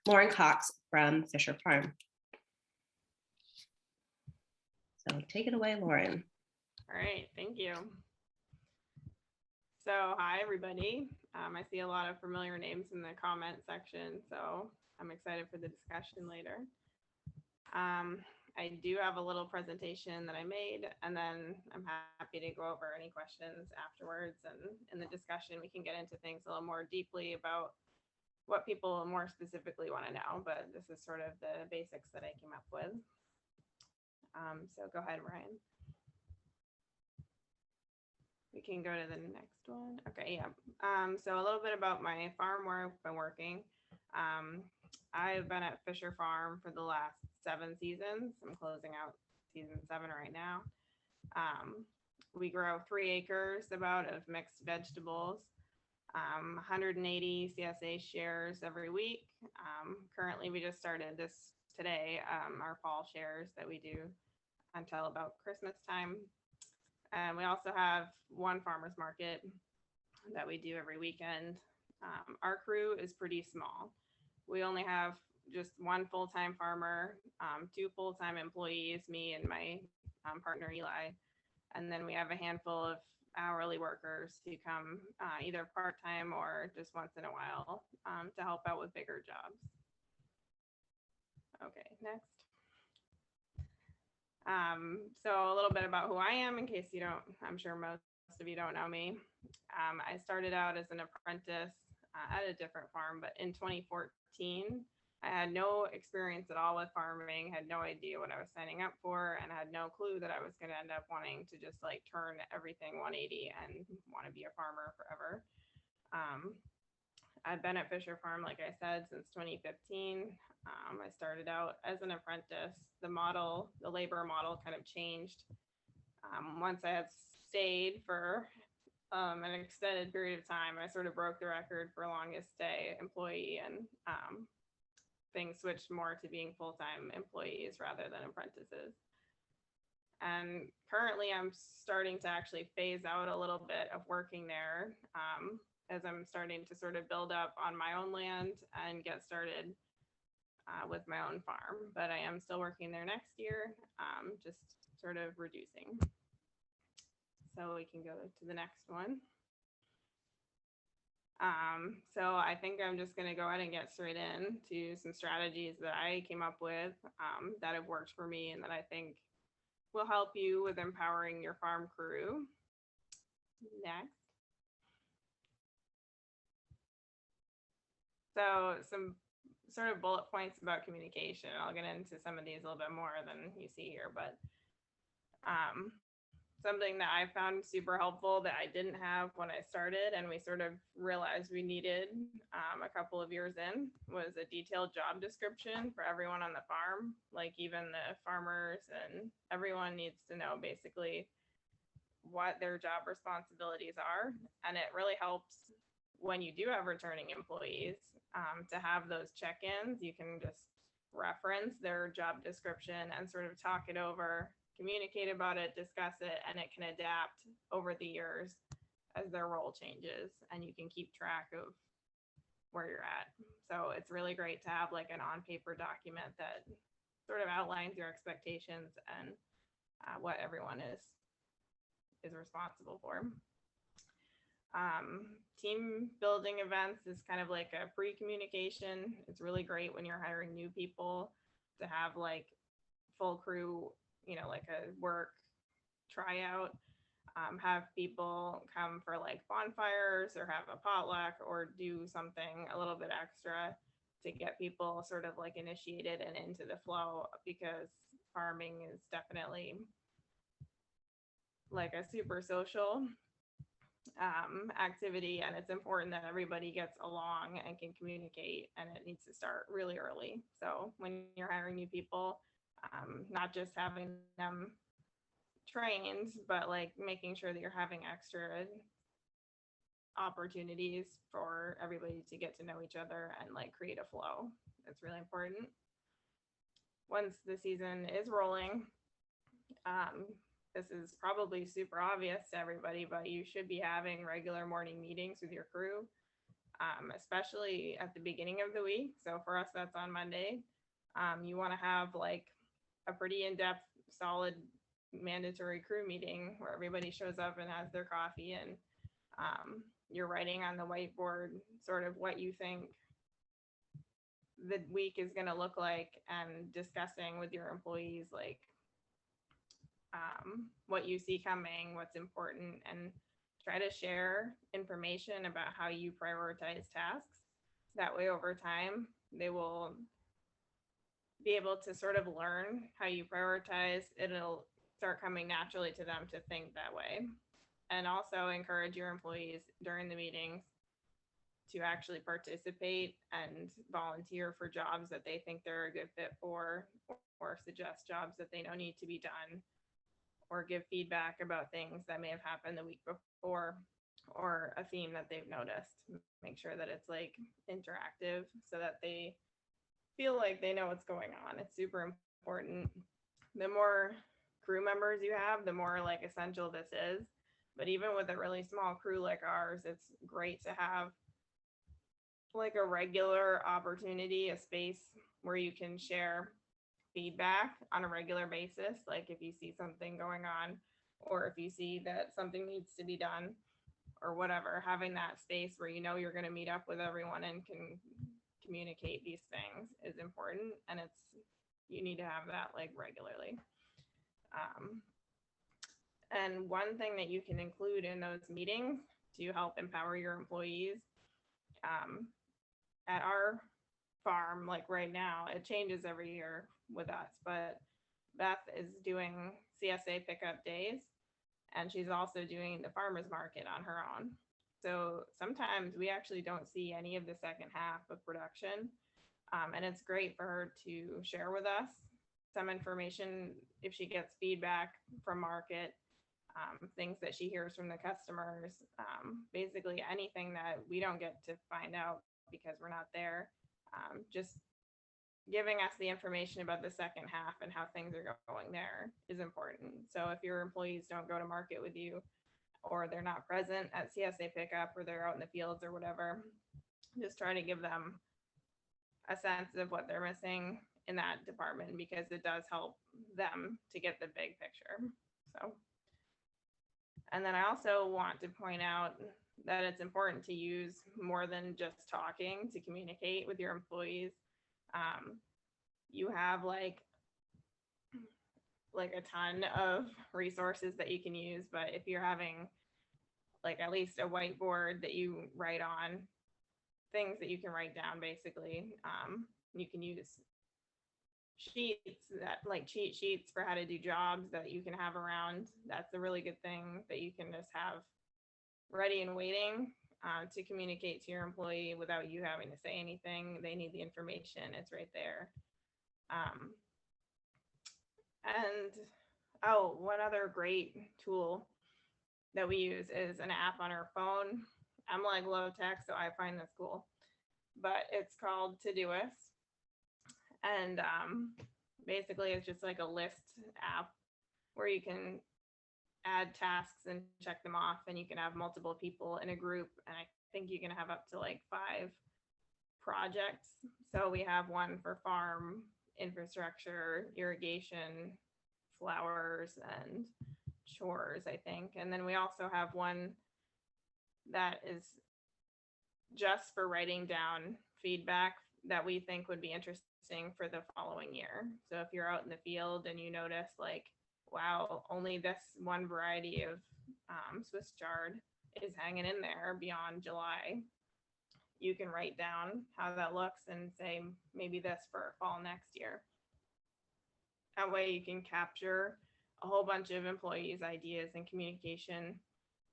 Lauryn Cox from Fisher Farm. So take it away, Lauryn. All right, thank you. So hi, everybody. I see a lot of familiar names in the comment section, so I'm excited for the discussion later. I do have a little presentation that I made, and then I'm happy to go over any questions afterwards. And in the discussion, we can get into things a little more deeply about what people more specifically want to know, but this is sort of the basics that I came up with. So go ahead, Ryan. We can go to the next one. Okay, yeah. So a little bit about my farm where I've been working. I've been at Fisher Farm for the last 7 seasons. I'm closing out season 7 right now. We grow 3 acres about of mixed vegetables, 180 CSA shares every week. Currently, we just started this today, our fall shares that we do until about Christmas time. And we also have one farmer's market that we do every weekend. Our crew is pretty small. We only have just 1 full-time farmer, 2 full-time employees, me and my partner Eli, and then we have a handful of hourly workers who come either part-time or just once in a while to help out with bigger jobs. Okay, next. So a little bit about who I am in case you don't, I'm sure most of you don't know me. I started out as an apprentice at a different farm, but in 2014, I had no experience at all with farming, had no idea what I was signing up for, and had no clue that I was going to end up wanting to just like turn everything 180 and want to be a farmer forever. I've been at Fisher Farm, like I said, since 2015. I started out as an apprentice. The labor model kind of changed. Once I had stayed for an extended period of time, I sort of broke the record for longest stay employee, and things switched more to being full-time employees rather than apprentices. And currently I'm starting to actually phase out a little bit of working there as I'm starting to sort of build up on my own land and get started with my own farm. But I am still working there next year, just sort of reducing. So we can go to the next one. So I think I'm just going to go ahead and get straight into some strategies that I came up with that have worked for me and that I think will help you with empowering your farm crew. Next. So some sort of bullet points about communication. I'll get into some of these a little bit more than you see here, but something that I found super helpful that I didn't have when I started and we sort of realized we needed a couple of years in was a detailed job description for everyone on the farm. Like even the farmers and everyone needs to know basically what their job responsibilities are. And it really helps when you do have returning employees to have those check-ins. You can just reference their job description and sort of talk it over, communicate about it, discuss it, and it can adapt over the years as their role changes, and you can keep track of where you're at. So it's really great to have like an on-paper document that sort of outlines your expectations and what everyone is responsible for. Team building events is kind of like a pre-communication. It's really great when you're hiring new people to have like full crew, like a work tryout, have people come for like bonfires or have a potluck or do something a little bit extra to get people sort of like initiated and into the flow, because farming is definitely like a super social activity, and it's important that everybody gets along and can communicate, and it needs to start really early. So when you're hiring new people, not just having them trained, but like making sure that you're having extra opportunities for everybody to get to know each other and like create a flow. It's really important. Once the season is rolling, this is probably super obvious to everybody, but you should be having regular morning meetings with your crew. especially at the beginning of the week. So for us, that's on Monday. You want to have like a pretty in-depth, solid, mandatory crew meeting where everybody shows up and has their coffee, and you're writing on the whiteboard sort of what you think the week is going to look like, and discussing with your employees like what you see coming, what's important, and try to share information about how you prioritize tasks. That way, over time, they will be able to sort of learn how you prioritize. It'll start coming naturally to them to think that way. And also encourage your employees during the meetings to actually participate and volunteer for jobs that they think they're a good fit for, or suggest jobs that they know need to be done, or give feedback about things that may have happened the week before, or a theme that they've noticed. Make sure that it's like interactive so that they feel like they know what's going on. It's super important. The more crew members you have, the more like essential this is. But even with a really small crew like ours, it's great to have like a regular opportunity, a space where you can share feedback on a regular basis. Like if you see something going on, or if you see that something needs to be done, or whatever, having that space where you know you're going to meet up with everyone and can communicate these things is important. And you need to have that like regularly. And one thing that you can include in those meetings to help empower your employees, at our farm, like right now, it changes every year with us, but Beth is doing CSA pickup days, and she's also doing the farmers market on her own. So sometimes we actually don't see any of the second half of production. And it's great for her to share with us some information if she gets feedback from market, things that she hears from the customers, basically anything that we don't get to find out because we're not there. Just giving us the information about the second half and how things are going there is important. So if your employees don't go to market with you, or they're not present at CSA pickup, or they're out in the fields or whatever, just try to give them a sense of what they're missing in that department, because it does help them to get the big picture. So, and then I also want to point out that it's important to use more than just talking to communicate with your employees. You have like a ton of resources that you can use, but if you're having like at least a whiteboard that you write on, things that you can write down, basically, you can use sheets that like cheat sheets for how to do jobs that you can have around. That's a really good thing that you can just have ready and waiting to communicate to your employee without you having to say anything. They need the information, it's right there. And oh, one other great tool that we use is an app on our phone. I'm like low tech, so I find this cool, but it's called Todoist. And basically it's just like a list app where you can add tasks and check them off, and you can have multiple people in a group, and I think you can have up to like 5 projects. So we have one for farm infrastructure, irrigation, flowers, and chores, I think. And then we also have one that is just for writing down feedback that we think would be interesting for the following year. So if you're out in the field and you notice like, wow, only this one variety of Swiss chard is hanging in there beyond July, you can write down how that looks and say maybe this for fall next year. That way you can capture a whole bunch of employees' ideas and communication.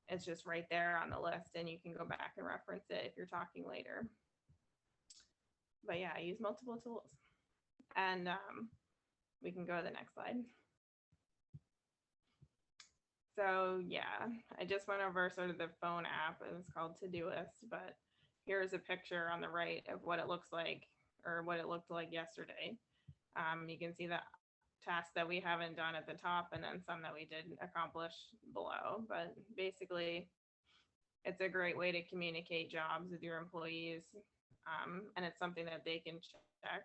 It's just right there on the list, and you can go back and reference it if you're talking later. But yeah, I use multiple tools. And we can go to the next slide. So yeah, I just went over sort of the phone app. It's called Todoist, but here's a picture on the right of what it looks like, or what it looked like yesterday. You can see the tasks that we haven't done at the top, and then some that we did accomplish below. But basically, it's a great way to communicate jobs with your employees. And it's something that they can check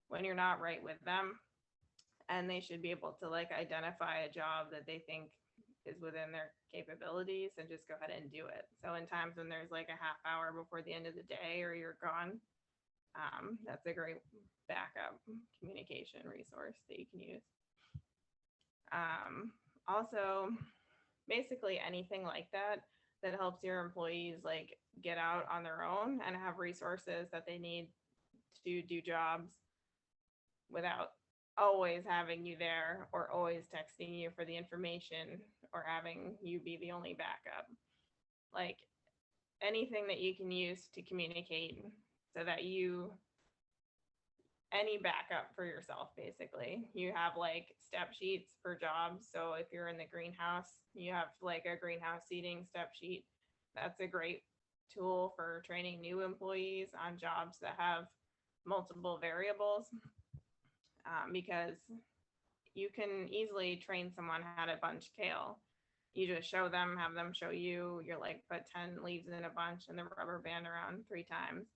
when you're not right with them. And they should be able to like identify a job that they think is within their capabilities and just go ahead and do it. So in times when there's like a half hour before the end of the day or you're gone, that's a great backup communication resource that you can use. Also, basically anything like that that helps your employees like get out on their own and have resources that they need to do jobs without always having you there or always texting you for the information or having you be the only backup. Like anything that you can use to communicate so that any backup for yourself, basically. You have like step sheets for jobs. So if you're in the greenhouse, you have like a greenhouse seating step sheet. That's a great tool for training new employees on jobs that have multiple variables, because you can easily train someone how to bunch kale. You just show them, have them show you, you're like put 10 leaves in a bunch and the rubber band around 3 times.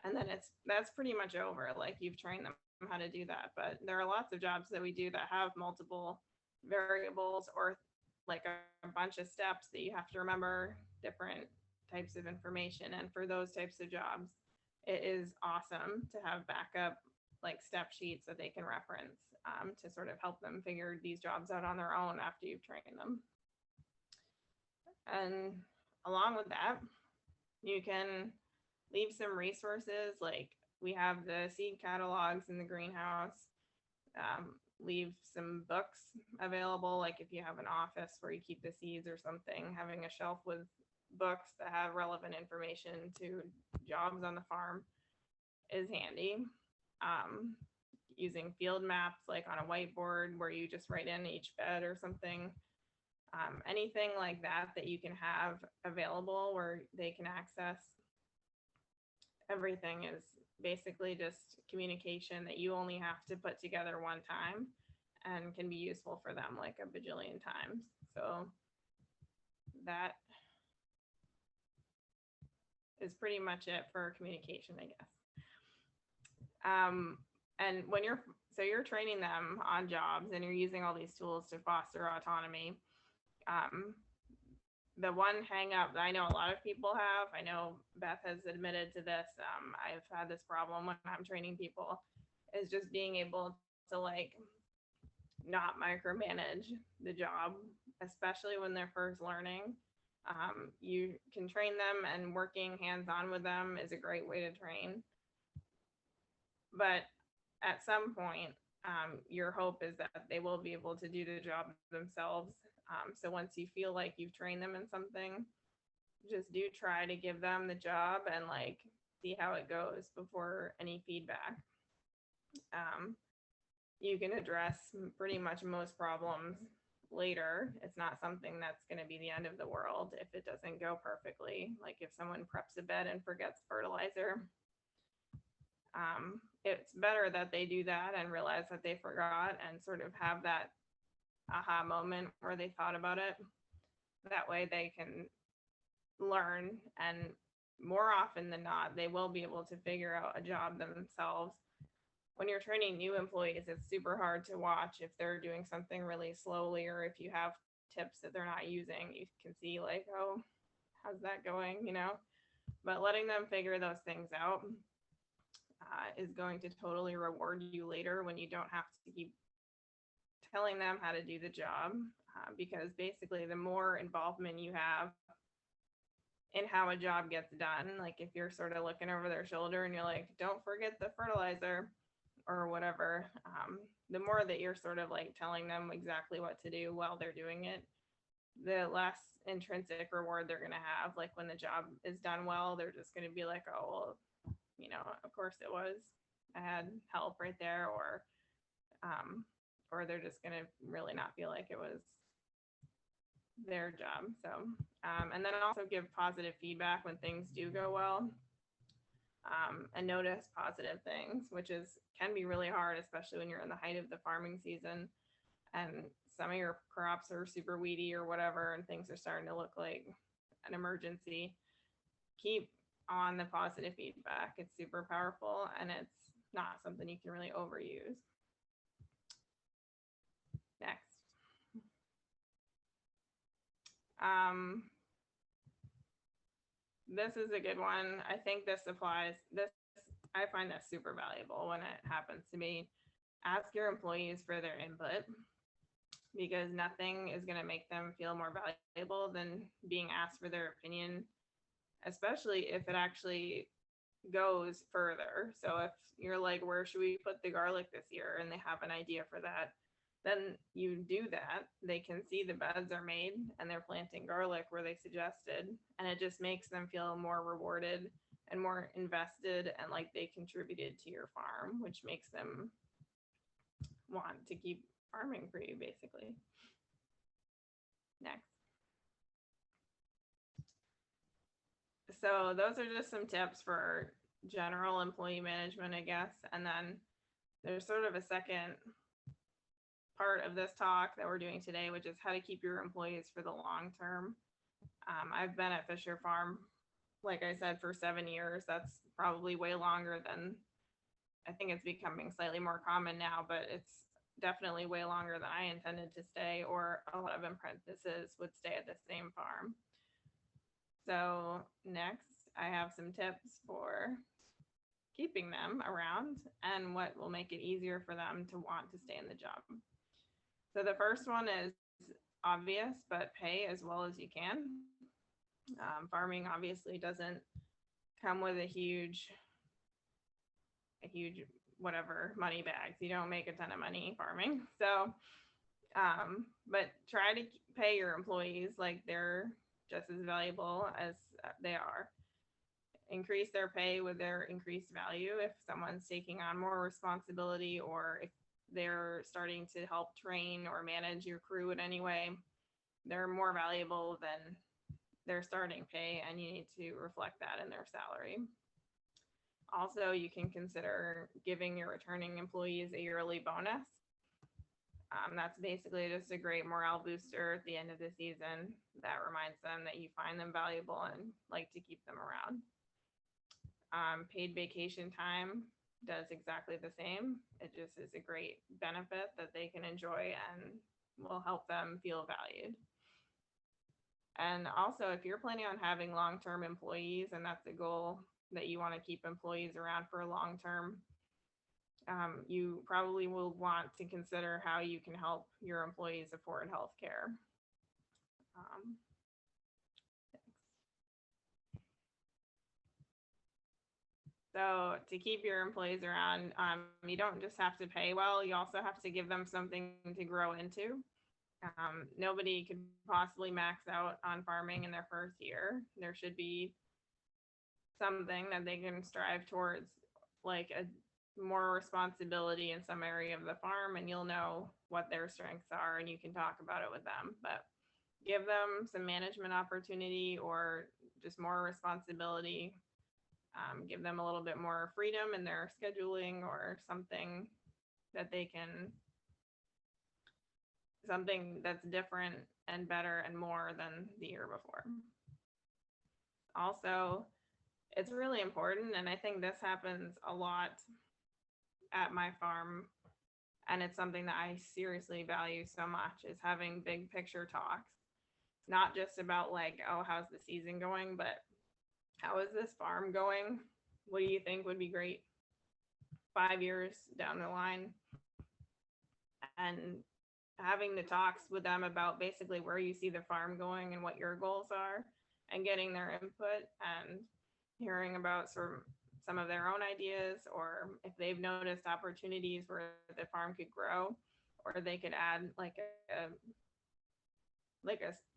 And then that's pretty much over. Like you've trained them how to do that. But there are lots of jobs that we do that have multiple variables or like a bunch of steps that you have to remember different types of information. And for those types of jobs, it is awesome to have backup like step sheets that they can reference to sort of help them figure these jobs out on their own after you've trained them. And along with that, you can leave some resources, like we have the seed catalogs in the greenhouse. Leave some books available, like if you have an office where you keep the seeds or something, having a shelf with books that have relevant information to jobs on the farm is handy. Using field maps like on a whiteboard where you just write in each bed or something. Anything like that that you can have available where they can access everything is basically just communication that you only have to put together one time and can be useful for them like a bajillion times. So that is pretty much it for communication, I guess. And when you're training them on jobs and you're using all these tools to foster autonomy, the one hang up that I know a lot of people have, I know Beth has admitted to this, I've had this problem when I'm training people, is just being able to like not micromanage the job, especially when they're first learning. You can train them, and working hands-on with them is a great way to train. But at some point, your hope is that they will be able to do the job themselves. So once you feel like you've trained them in something, just do try to give them the job and like see how it goes before any feedback. You can address pretty much most problems later. It's not something that's going to be the end of the world if it doesn't go perfectly. Like if someone preps a bed and forgets fertilizer, it's better that they do that and realize that they forgot and sort of have that aha moment where they thought about it. That way they can learn, and more often than not, they will be able to figure out a job themselves. When you're training new employees, it's super hard to watch if they're doing something really slowly, or if you have tips that they're not using, you can see like, oh, how's that going, you know? But letting them figure those things out is going to totally reward you later when you don't have to keep telling them how to do the job, because basically the more involvement you have in how a job gets done, like if you're sort of looking over their shoulder and you're like, don't forget the fertilizer or whatever, the more that you're sort of like telling them exactly what to do while they're doing it, the less intrinsic reward they're going to have. Like when the job is done well, they're just going to be like, oh, well, you know, of course it was, I had help right there, or they're just going to really not feel like it was their job. So, and then also give positive feedback when things do go well, and notice positive things, which can be really hard, especially when you're in the height of the farming season and some of your crops are super weedy or whatever, and things are starting to look like an emergency, keep on the positive feedback. It's super powerful and it's not something you can really overuse. Next. This is a good one. I think this applies. I find that super valuable when it happens to me. Ask your employees for their input, because nothing is going to make them feel more valuable than being asked for their opinion, especially if it actually goes further. So if you're like, where should we put the garlic this year? And they have an idea for that, then you do that. They can see the beds are made and they're planting garlic where they suggested. And it just makes them feel more rewarded and more invested and like they contributed to your farm, which makes them want to keep farming for you, basically. Next. So those are just some tips for general employee management, I guess. And then there's sort of a second part of this talk that we're doing today, which is how to keep your employees for the long term. I've been at Fisher Farm, like I said, for 7 years. That's probably way longer than, I think it's becoming slightly more common now, but it's definitely way longer than I intended to stay, or a lot of apprentices would stay at the same farm. So next, I have some tips for keeping them around and what will make it easier for them to want to stay in the job. So the first one is obvious, but pay as well as you can. Farming obviously doesn't come with a huge whatever money bags. You don't make a ton of money farming. So, but try to pay your employees like they're just as valuable as they are. Increase their pay with their increased value. If someone's taking on more responsibility, or if they're starting to help train or manage your crew in any way, they're more valuable than their starting pay, and you need to reflect that in their salary. Also, you can consider giving your returning employees a yearly bonus. That's basically just a great morale booster at the end of the season that reminds them that you find them valuable and like to keep them around. Paid vacation time does exactly the same. It just is a great benefit that they can enjoy and will help them feel valued. And also, if you're planning on having long-term employees, and that's a goal that you want to keep employees around for long term, you probably will want to consider how you can help your employees afford health care. So to keep your employees around, you don't just have to pay well, you also have to give them something to grow into. Nobody could possibly max out on farming in their first year. There should be something that they can strive towards, like a more responsibility in some area of the farm, and you'll know what their strengths are and you can talk about it with them. But give them some management opportunity or just more responsibility. Give them a little bit more freedom in their scheduling, or something that they can, something that's different and better and more than the year before. Also, it's really important, and I think this happens a lot at my farm, and it's something that I seriously value so much, is having big picture talks. Not just about like, oh, how's the season going, but how is this farm going? What do you think would be great 5 years down the line? And having the talks with them about basically where you see the farm going and what your goals are, and getting their input and hearing about sort of some of their own ideas, or if they've noticed opportunities where the farm could grow, or they could add like a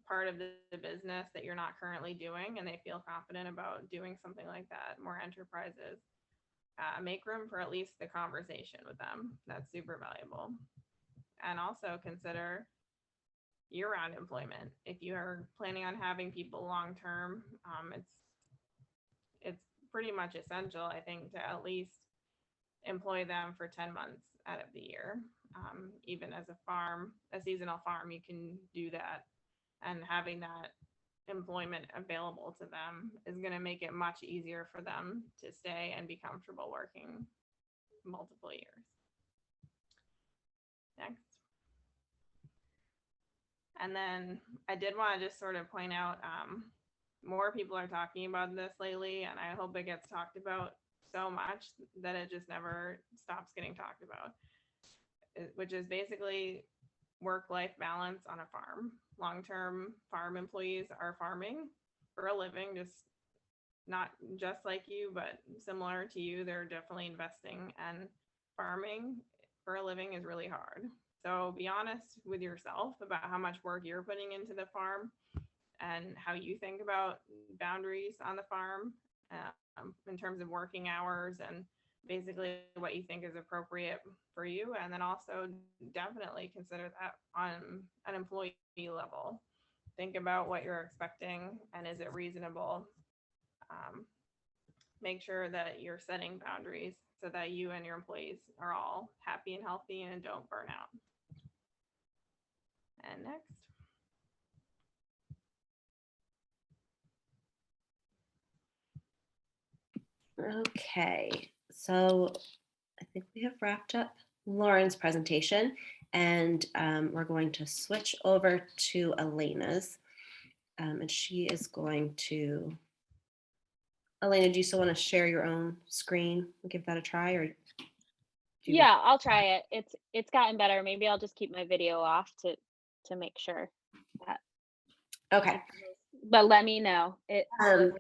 part of the business that you're not currently doing, and they feel confident about doing something like that, more enterprises. Make room for at least the conversation with them. That's super valuable. And also consider year-round employment. If you are planning on having people long-term, it's pretty much essential, I think, to at least employ them for 10 months out of the year. Even as a seasonal farm, you can do that. And having that employment available to them is going to make it much easier for them to stay and be comfortable working multiple years. Next. And then I did want to just sort of point out, more people are talking about this lately, and I hope it gets talked about so much that it just never stops getting talked about, which is basically work-life balance on a farm. Long-term farm employees are farming for a living, just not just like you, but similar to you. They're definitely investing, and farming for a living is really hard. So be honest with yourself about how much work you're putting into the farm and how you think about boundaries on the farm, in terms of working hours and basically what you think is appropriate for you. And then also definitely consider that on an employee level. Think about what you're expecting and is it reasonable? Make sure that you're setting boundaries so that you and your employees are all happy and healthy and don't burn out. And next. Okay, so I think we have wrapped up Lauren's presentation, and we're going to switch over to Elena's, and she is going to, Alaena, do you still want to share your own screen and give that a try, or? Yeah, I'll try it. It's gotten better. Maybe I'll just keep my video off to make sure. Okay. But let me know. It was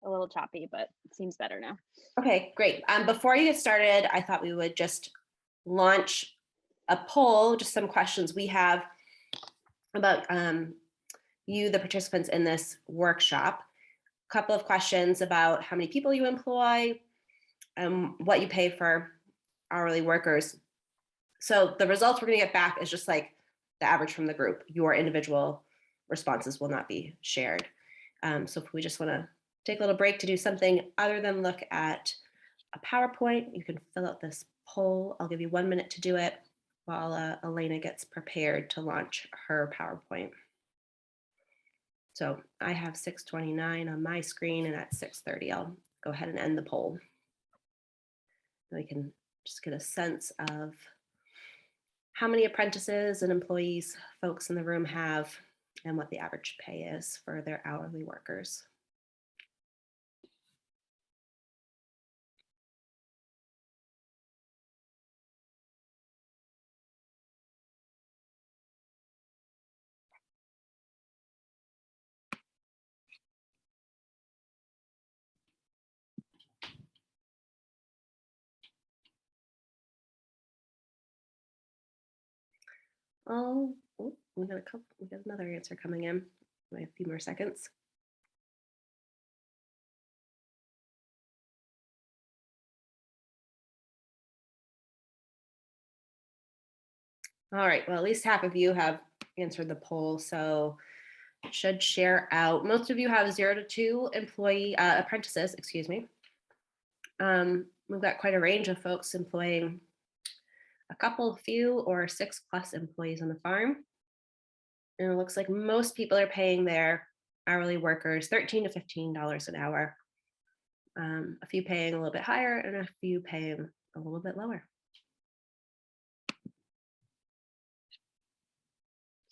a little choppy, but it seems better now. Okay, great. Before you get started, I thought we would just launch a poll, just some questions we have about you, the participants in this workshop. A couple of questions about how many people you employ, what you pay for hourly workers. So the results we're going to get back is just like the average from the group. Your individual responses will not be shared. So if we just want to take a little break to do something other than look at a PowerPoint, you can fill out this poll. I'll give you 1 minute to do it while Alaena gets prepared to launch her PowerPoint. So I have 6:29 on my screen, and at 6:30, I'll go ahead and end the poll. We can just get a sense of how many apprentices and employees folks in the room have and what the average pay is for their hourly workers. Oh, we got another answer coming in. We have a few more seconds. All right, well, at least half of you have answered the poll, so it should share out. Most of you have 0 to 2 apprentices, excuse me. We've got quite a range of folks employing a couple, few, or 6+ employees on the farm. And it looks like most people are paying their hourly workers $13 to $15 an hour. A few paying a little bit higher and a few paying a little bit lower.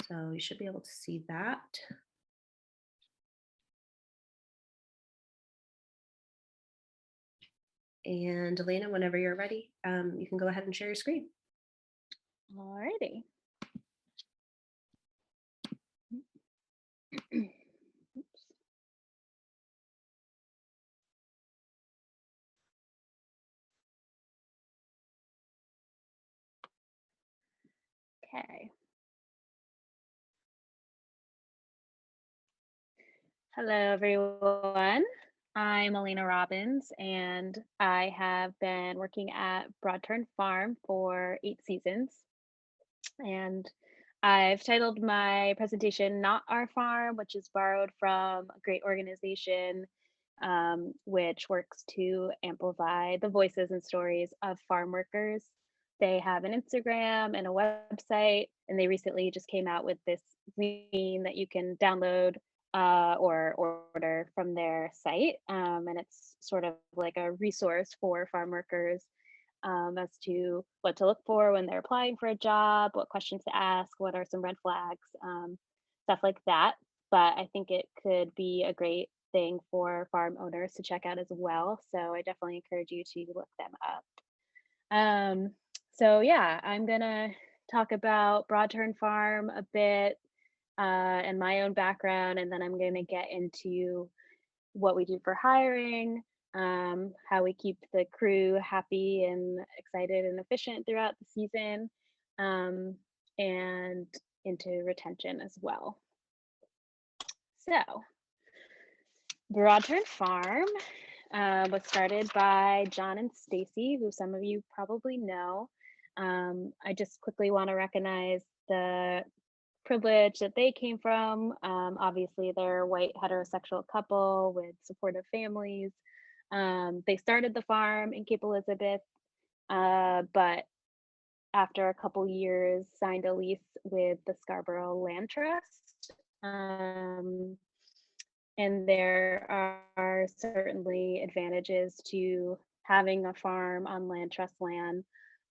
So you should be able to see that. And Alaena, whenever you're ready, you can go ahead and share your screen. Alrighty. Okay. Hello, everyone. I'm Elena Robbins, and I have been working at Broadturn Farm for 8 seasons. And I've titled my presentation Not Our Farm, which is borrowed from a great organization which works to amplify the voices and stories of farm workers. They have an Instagram and a website, and they recently just came out with this zine that you can download or order from their site. And it's sort of like a resource for farm workers as to what to look for when they're applying for a job, what questions to ask, what are some red flags, stuff like that. But I think it could be a great thing for farm owners to check out as well. So I definitely encourage you to look them up. So yeah, I'm gonna talk about Broadturn Farm a bit and my own background, and then I'm gonna get into what we do for hiring, how we keep the crew happy and excited and efficient throughout the season, um, and into retention as well. So, Broadturn Farm was started by John and Stacy, who some of you probably know. I just quickly want to recognize the privilege that they came from. Obviously, they're a white heterosexual couple with supportive families. They started the farm in Cape Elizabeth, but after a couple years, signed a lease with the Scarborough Land Trust. And there are certainly advantages to having a farm on land trust land,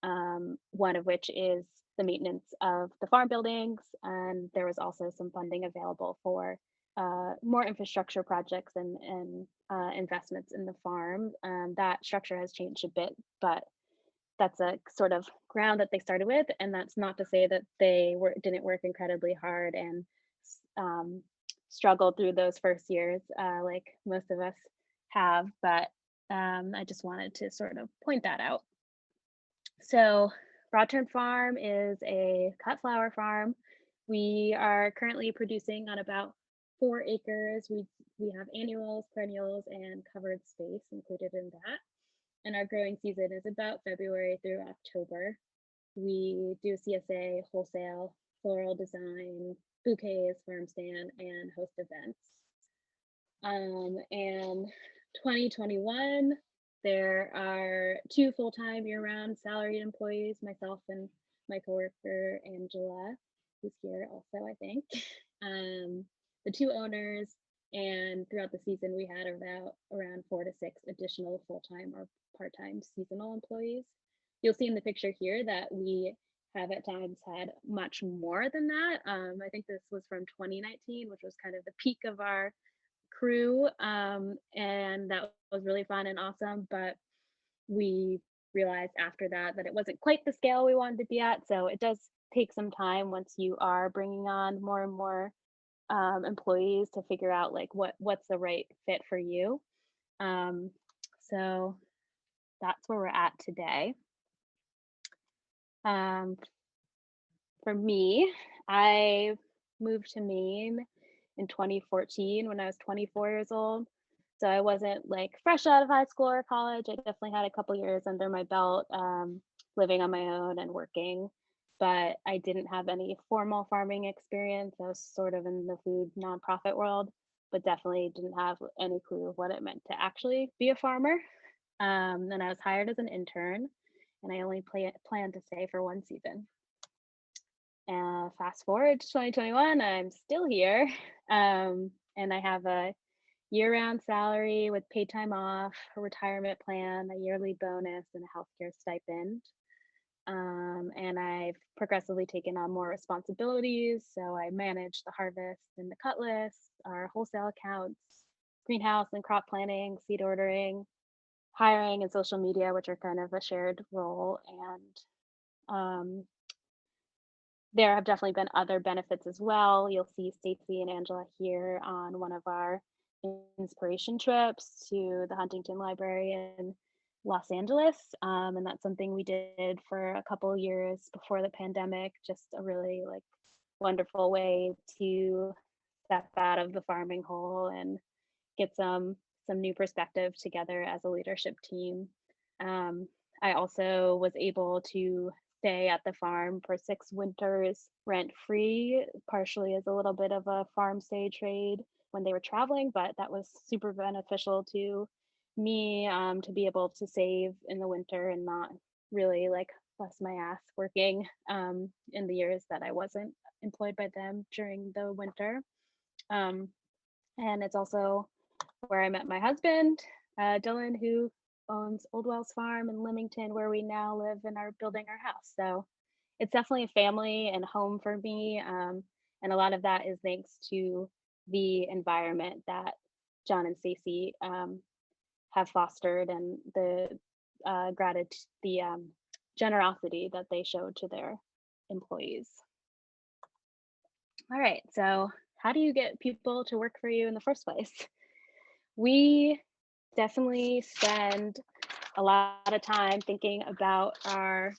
one of which is the maintenance of the farm buildings. And there was also some funding available for more infrastructure projects and investments in the farm. That structure has changed a bit, but that's a sort of ground that they started with. And that's not to say that they didn't work incredibly hard and um, struggled through those first years, like most of us have. But I just wanted to sort of point that out. So, Broadturn Farm is a cut flower farm. We are currently producing on about 4 acres. We have annuals, perennials, and covered space included in that. And our growing season is about February through October. We do CSA, wholesale, floral design, bouquets, farm stand, and host events. And 2021, there are 2 full-time year-round salaried employees, myself and my coworker Angela, who's here also, I think. The 2 owners, and throughout the season, we had around 4 to 6 additional full-time or part-time seasonal employees. You'll see in the picture here that we have at times had much more than that. I think this was from 2019, which was kind of the peak of our crew, and that was really fun and awesome. But we realized after that that it wasn't quite the scale we wanted to be at. So it does take some time once you are bringing on more and more employees to figure out like what's the right fit for you. So that's where we're at today. For me, I moved to Maine in 2014 when I was 24 years old. So I wasn't like fresh out of high school or college. I definitely had a couple years under my belt, living on my own and working, but I didn't have any formal farming experience. I was sort of in the food nonprofit world, but definitely didn't have any clue of what it meant to actually be a farmer. Then I was hired as an intern, and I only planned to stay for 1 season. Fast forward to 2021, I'm still here, and I have a year-round salary with paid time off, a retirement plan, a yearly bonus, and a healthcare stipend. And I've progressively taken on more responsibilities. So I manage the harvest and the cut list, our wholesale accounts, greenhouse and crop planning, seed ordering, hiring, and social media, which are kind of a shared role. And there have definitely been other benefits as well. You'll see Stacy and Angela here on one of our inspiration trips to the Huntington Library in Los Angeles. And that's something we did for a couple years before the pandemic, just a really like wonderful way to step out of the farming hole and get some new perspective together as a leadership team. I also was able to stay at the farm for 6 winters rent free, partially as a little bit of a farm stay trade when they were traveling, but that was super beneficial to me, to be able to save in the winter and not really like bust my ass working in the years that I wasn't employed by them during the winter. And it's also where I met my husband, Dylan, who owns Old Wells Farm in Leamington, where we now live and are building our house. So it's definitely a family and home for me. And a lot of that is thanks to the environment that John and Stacy have fostered, and the gratitude, the generosity that they showed to their employees. All right, so how do you get people to work for you in the first place? We definitely spend a lot of time thinking about our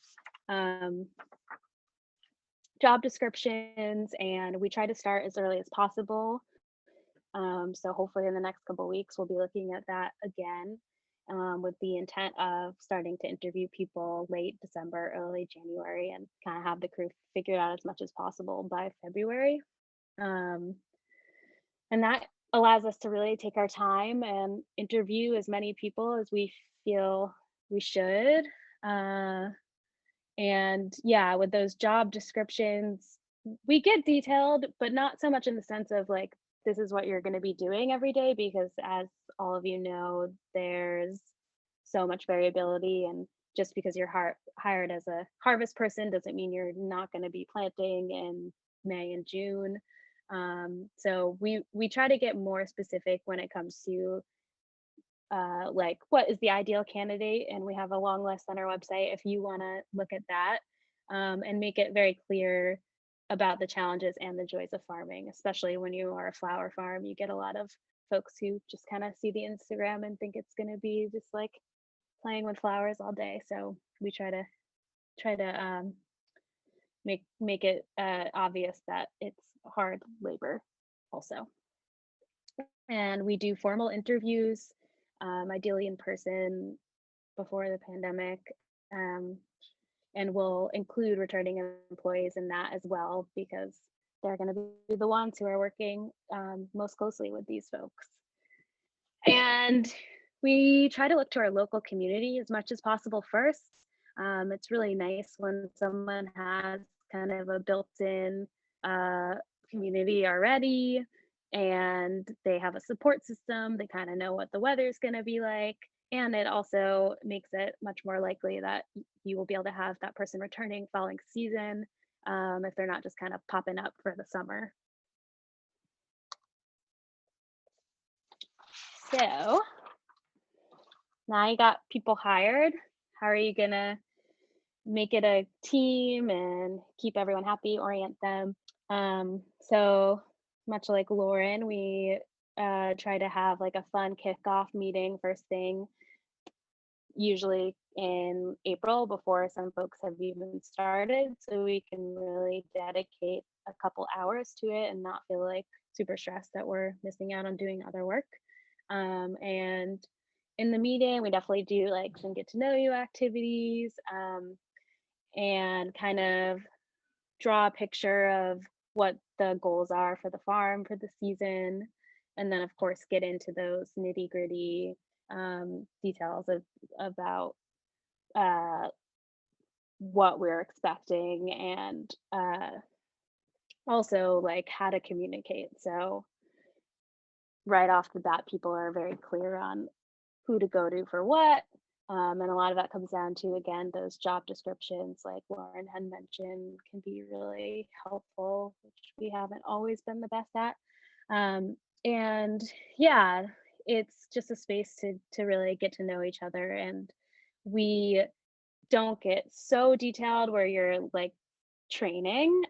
job descriptions, and we try to start as early as possible. So hopefully in the next couple of weeks, we'll be looking at that again, with the intent of starting to interview people late December, early January, and kind of have the crew figured out as much as possible by February. Um, and that allows us to really take our time and interview as many people as we feel we should. And yeah, with those job descriptions, we get detailed, but not so much in the sense of like, this is what you're going to be doing every day, because as all of you know, there's so much variability. And just because you're hired as a harvest person doesn't mean you're not going to be planting in May and June. So we try to get more specific when it comes to like what is the ideal candidate, and we have a long list on our website if you want to look at that, and make it very clear about the challenges and the joys of farming, especially when you are a flower farm. You get a lot of folks who just kind of see the Instagram and think it's going to be just like playing with flowers all day. So we try to make it obvious that it's hard labor also. And we do formal interviews, ideally in person before the pandemic, um, and we'll include returning employees in that as well, because they're going to be the ones who are working most closely with these folks. And we try to look to our local community as much as possible first. It's really nice when someone has kind of a built-in community already, and they have a support system. They kind of know what the weather's going to be like. And it also makes it much more likely that you will be able to have that person returning following season, if they're not just kind of popping up for the summer. So now you got people hired. How are you gonna make it a team and keep everyone happy, orient them? So much like Lauryn, we try to have like a fun kickoff meeting first thing, usually in April, before some folks have even started, so we can really dedicate a couple hours to it and not feel like super stressed that we're missing out on doing other work. And in the meeting, we definitely do like some get to know you activities, and kind of draw a picture of what the goals are for the farm for the season. And then, of course, get into those nitty gritty details about what we're expecting, and also like how to communicate. So right off the bat, people are very clear on who to go to for what. And a lot of that comes down to, again, those job descriptions, like Lauryn had mentioned, can be really helpful, which we haven't always been the best at. And yeah, it's just a space to really get to know each other. And we don't get so detailed where you're like training.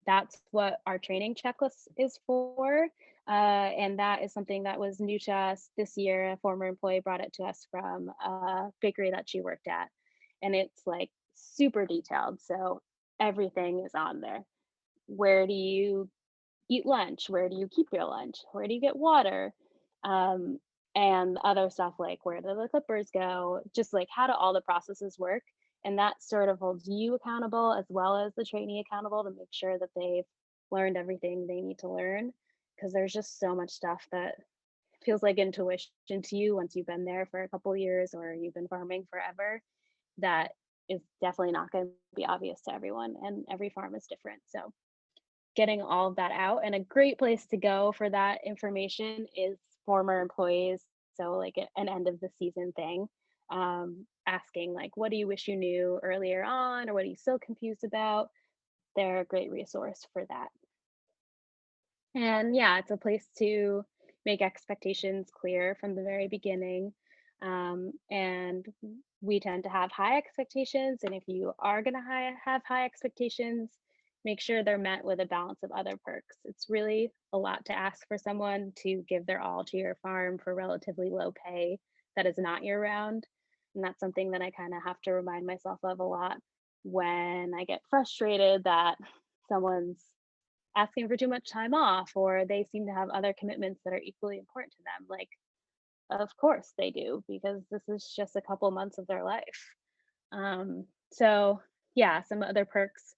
That's what our training checklist is for. And that is something that was new to us this year. A former employee brought it to us from a bakery that she worked at. And it's like super detailed. So everything is on there. Where do you eat lunch? Where do you keep your lunch? Where do you get water? Um, and other stuff like where do the clippers go? Just like how do all the processes work? And that sort of holds you accountable as well as the trainee accountable to make sure that they've learned everything they need to learn. Because there's just so much stuff that feels like intuition to you once you've been there for a couple of years or you've been farming forever, that is definitely not going to be obvious to everyone, and every farm is different. So getting all of that out. And a great place to go for that information is former employees. So like an end of the season thing, asking like, what do you wish you knew earlier on, or what are you still confused about? They're a great resource for that. And yeah, it's a place to make expectations clear from the very beginning. And we tend to have high expectations. And if you are going to have high expectations, make sure they're met with a balance of other perks. It's really a lot to ask for someone to give their all to your farm for relatively low pay that is not year round. And that's something that I kind of have to remind myself of a lot when I get frustrated that someone's asking for too much time off, or they seem to have other commitments that are equally important to them. Like, of course they do, because this is just a couple months of their life. So yeah, some other perks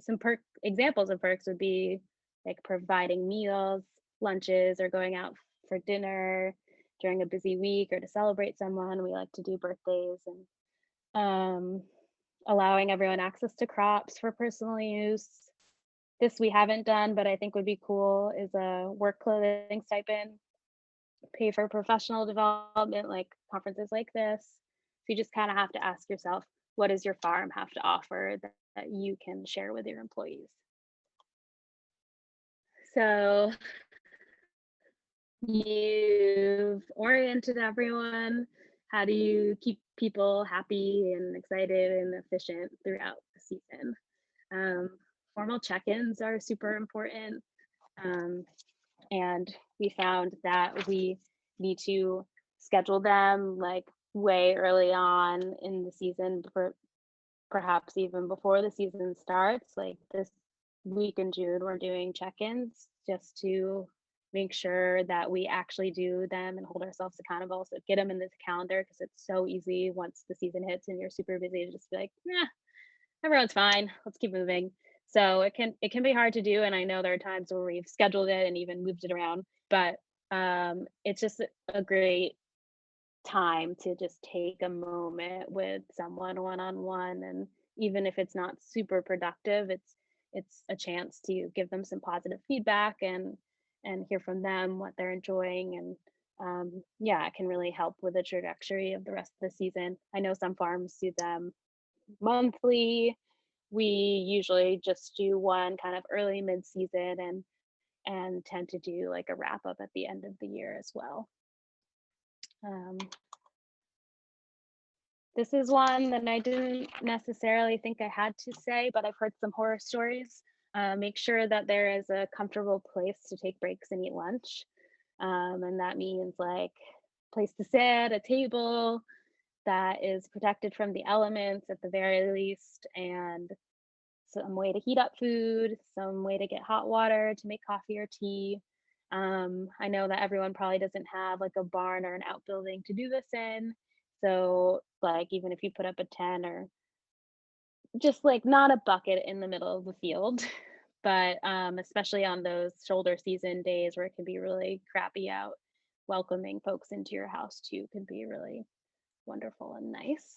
some perk examples of perks would be like providing meals, lunches, or going out for dinner during a busy week or to celebrate someone. We like to do birthdays, and allowing everyone access to crops for personal use. This we haven't done, but I think would be cool, is a work clothing stipend, pay for professional development like conferences like this. So you just kind of have to ask yourself, what does your farm have to offer that you can share with your employees? So you've oriented everyone. How do you keep people happy and excited and efficient throughout the season? Formal check-ins are super important. And we found that we need to schedule them like way early on in the season, perhaps even before the season starts. Like this week in June, we're doing check-ins just to make sure that we actually do them and hold ourselves accountable. So get them in this calendar, because it's so easy once the season hits and you're super busy to just be like, nah, everyone's fine, let's keep moving. So it can be hard to do, and I know there are times where we've scheduled it and even moved it around, but it's just a great time to just take a moment with someone one-on-one. And even if it's not super productive, it's a chance to give them some positive feedback and hear from them what they're enjoying. And yeah, it can really help with the trajectory of the rest of the season. I know some farms do them monthly. We usually just do one kind of early mid-season, and tend to do like a wrap up at the end of the year as well. This is one that I didn't necessarily think I had to say, but I've heard some horror stories. Make sure that there is a comfortable place to take breaks and eat lunch. And that means like place to sit, a table that is protected from the elements at the very least, and some way to heat up food, some way to get hot water to make coffee or tea. I know that everyone probably doesn't have like a barn or an outbuilding to do this in. So like even if you put up a tent, or just like not a bucket in the middle of the field, but especially on those shoulder season days where it can be really crappy out, welcoming folks into your house too can be really wonderful and nice.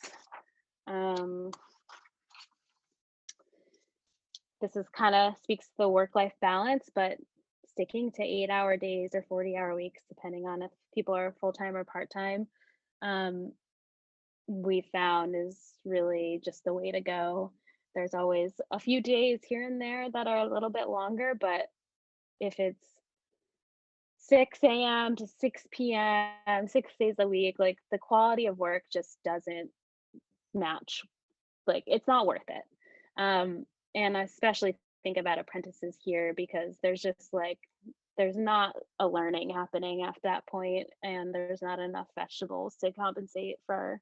This is kind of speaks to the work-life balance, but sticking to 8-hour days or 40-hour weeks, depending on if people are full-time or part-time, we found is really just the way to go. There's always a few days here and there that are a little bit longer, but if it's 6 a.m. to 6 p.m., 6 days a week, like the quality of work just doesn't match. Like it's not worth it. And I especially think about apprentices here, because there's just like, there's not a learning happening at that point, and there's not enough vegetables to compensate for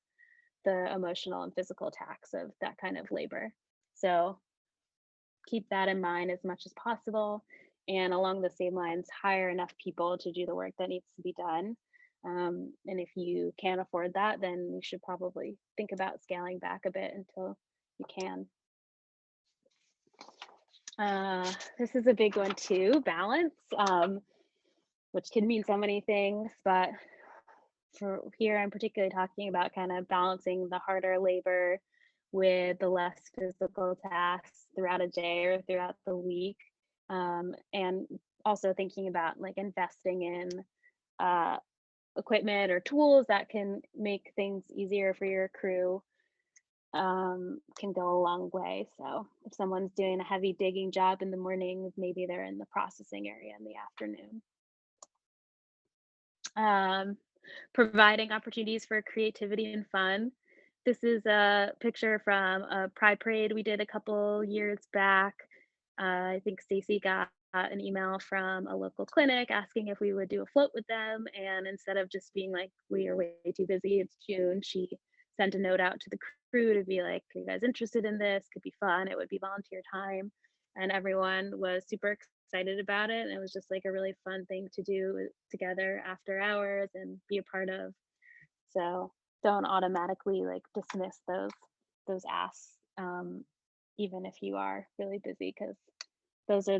the emotional and physical tax of that kind of labor. So keep that in mind as much as possible. And along the same lines, hire enough people to do the work that needs to be done. And if you can't afford that, then you should probably think about scaling back a bit until you can. This is a big one too, balance, which can mean so many things, but for here I'm particularly talking about kind of balancing the harder labor with the less physical tasks throughout a day or throughout the week. And also thinking about like investing in uh, equipment or tools that can make things easier for your crew can go a long way. So if someone's doing a heavy digging job in the morning, maybe they're in the processing area in the afternoon. Providing opportunities for creativity and fun. This is a picture from a pride parade we did a couple years back. I think Stacy got an email from a local clinic asking if we would do a float with them. And instead of just being like, we are way too busy, it's June, she sent a note out to the crew to be like, are you guys interested in this? Could be fun. It would be volunteer time. And everyone was super excited about it. And it was just like a really fun thing to do together after hours and be a part of. So don't automatically like dismiss those asks, even if you are really busy, because those are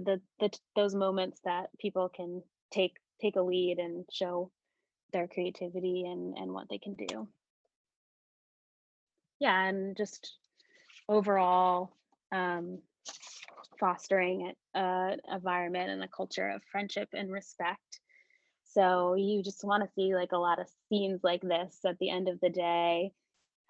those moments that people can take a lead and show their creativity and what they can do. Yeah, and just overall fostering an environment and a culture of friendship and respect. So you just want to see like a lot of scenes like this at the end of the day.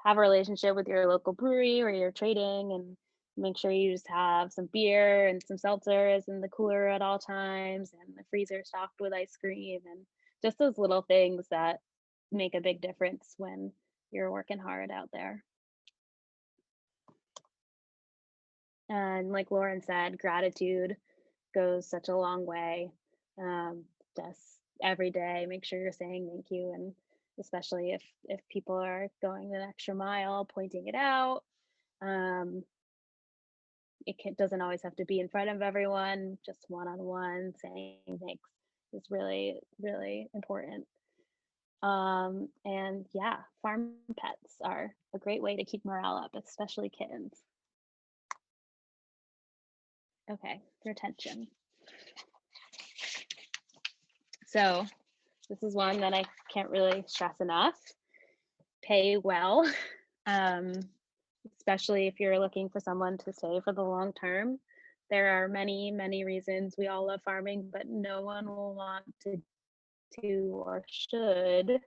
Have a relationship with your local brewery where you're trading, and make sure you just have some beer and some seltzers in the cooler at all times, and the freezer stocked with ice cream, and just those little things that make a big difference when you're working hard out there. And like Lauren said, gratitude goes such a long way. Just every day, make sure you're saying thank you, and especially if people are going the extra mile, pointing it out. Doesn't always have to be in front of everyone. Just one-on-one saying thanks is really, really important. And yeah, farm pets are a great way to keep morale up, especially kittens. Okay, retention. So this is one that I can't really stress enough. Pay well, especially if you're looking for someone to stay for the long term. There are many, many reasons we all love farming, but no one will want to or should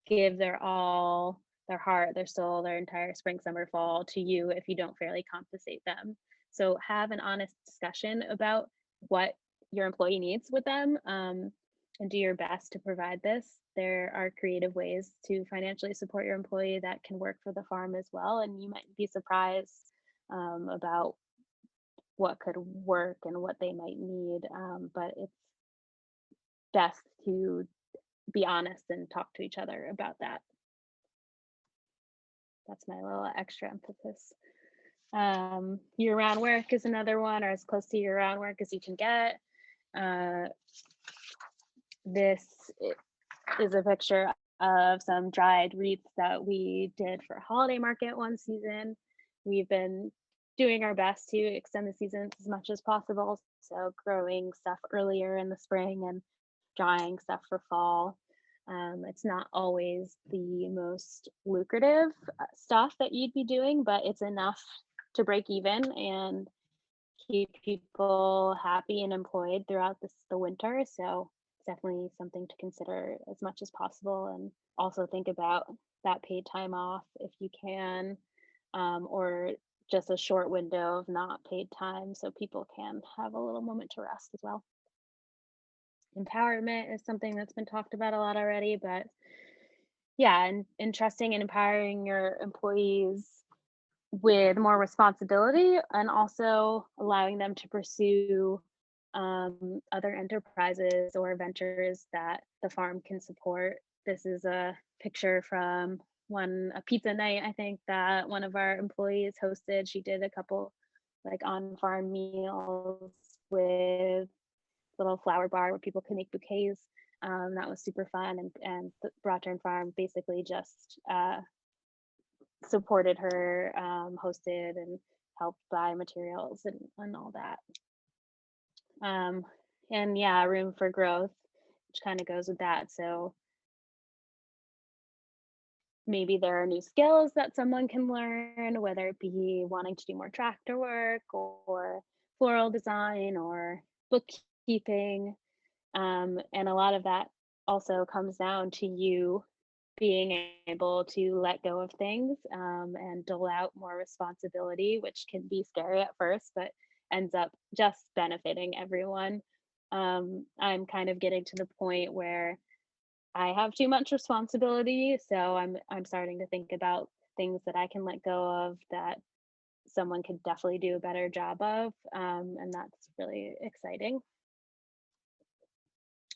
give their all, their heart, their soul, their entire spring, summer, fall to you if you don't fairly compensate them. So have an honest discussion about what your employee needs with them, and do your best to provide this. There are creative ways to financially support your employee that can work for the farm as well. And you might be surprised about what could work and what they might need. But it's best to be honest and talk to each other about that. That's my little extra emphasis. Year-round work is another one, or as close to year-round work as you can get. This is a picture of some dried wreaths that we did for holiday market one season. We've been doing our best to extend the seasons as much as possible. So growing stuff earlier in the spring and drying stuff for fall. It's not always the most lucrative stuff that you'd be doing, but it's enough to break even and keep people happy and employed throughout the winter. So it's definitely something to consider as much as possible, and also think about that paid time off if you can, or just a short window of not paid time so people can have a little moment to rest as well. Empowerment is something that's been talked about a lot already, but yeah, and trusting and empowering your employees with more responsibility, and also allowing them to pursue other enterprises or ventures that the farm can support. This is a picture from a pizza night, I think, that one of our employees hosted. She did a couple like on-farm meals with little flower bar where people could make bouquets. That was super fun, and the Broadturn Farm basically just supported her, hosted and helped buy materials and all that. And yeah, room for growth, which kind of goes with that. So maybe there are new skills that someone can learn, whether it be wanting to do more tractor work or floral design or bookkeeping. And a lot of that also comes down to you being able to let go of things, and dole out more responsibility, which can be scary at first, but ends up just benefiting everyone. I'm kind of getting to the point where I have too much responsibility, so I'm starting to think about things that I can let go of that someone could definitely do a better job of, and that's really exciting.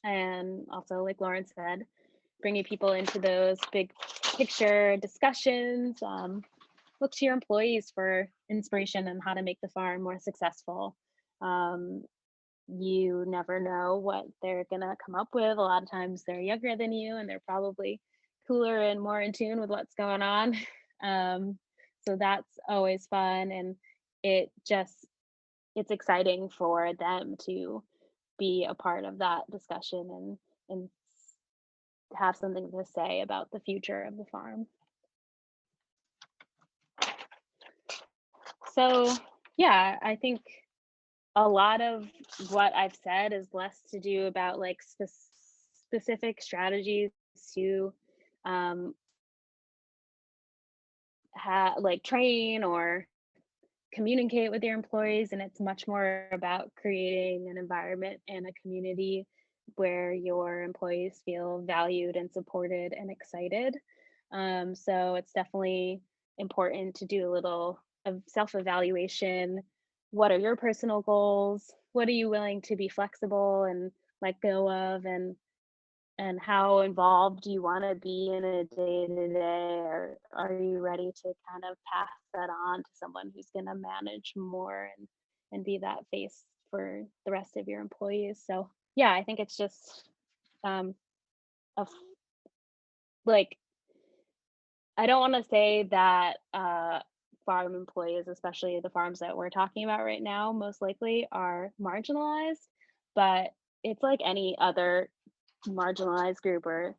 And also, like Lauren said, bringing people into those big picture discussions. Look to your employees for inspiration on how to make the farm more successful. Um, you never know what they're gonna come up with. A lot of times they're younger than you and they're probably cooler and more in tune with what's going on. Um, so that's always fun, and it just it's exciting for them to be a part of that discussion and have something to say about the future of the farm. So, yeah, I think a lot of what I've said is less to do about like specific strategies to um, like train or communicate with your employees, and it's much more about creating an environment and a community where your employees feel valued and supported and excited. So it's definitely important to do a little of self-evaluation. What are your personal goals? What are you willing to be flexible and let go of? And how involved do you want to be in a day to day, or are you ready to kind of pass that on to someone who's going to manage more and be that face for the rest of your employees? So yeah, I think it's just um a f- like I don't want to say that farm employees, especially the farms that we're talking about right now, most likely are marginalized, but it's like any other marginalized group, or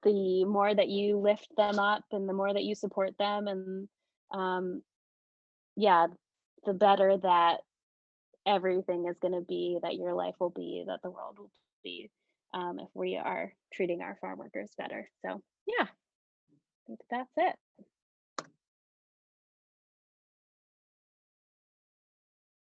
the more that you lift them up and the more that you support them, and um yeah, the better that everything is going to be, that your life will be, that the world will be, if we are treating our farm workers better. So yeah, I think that's it.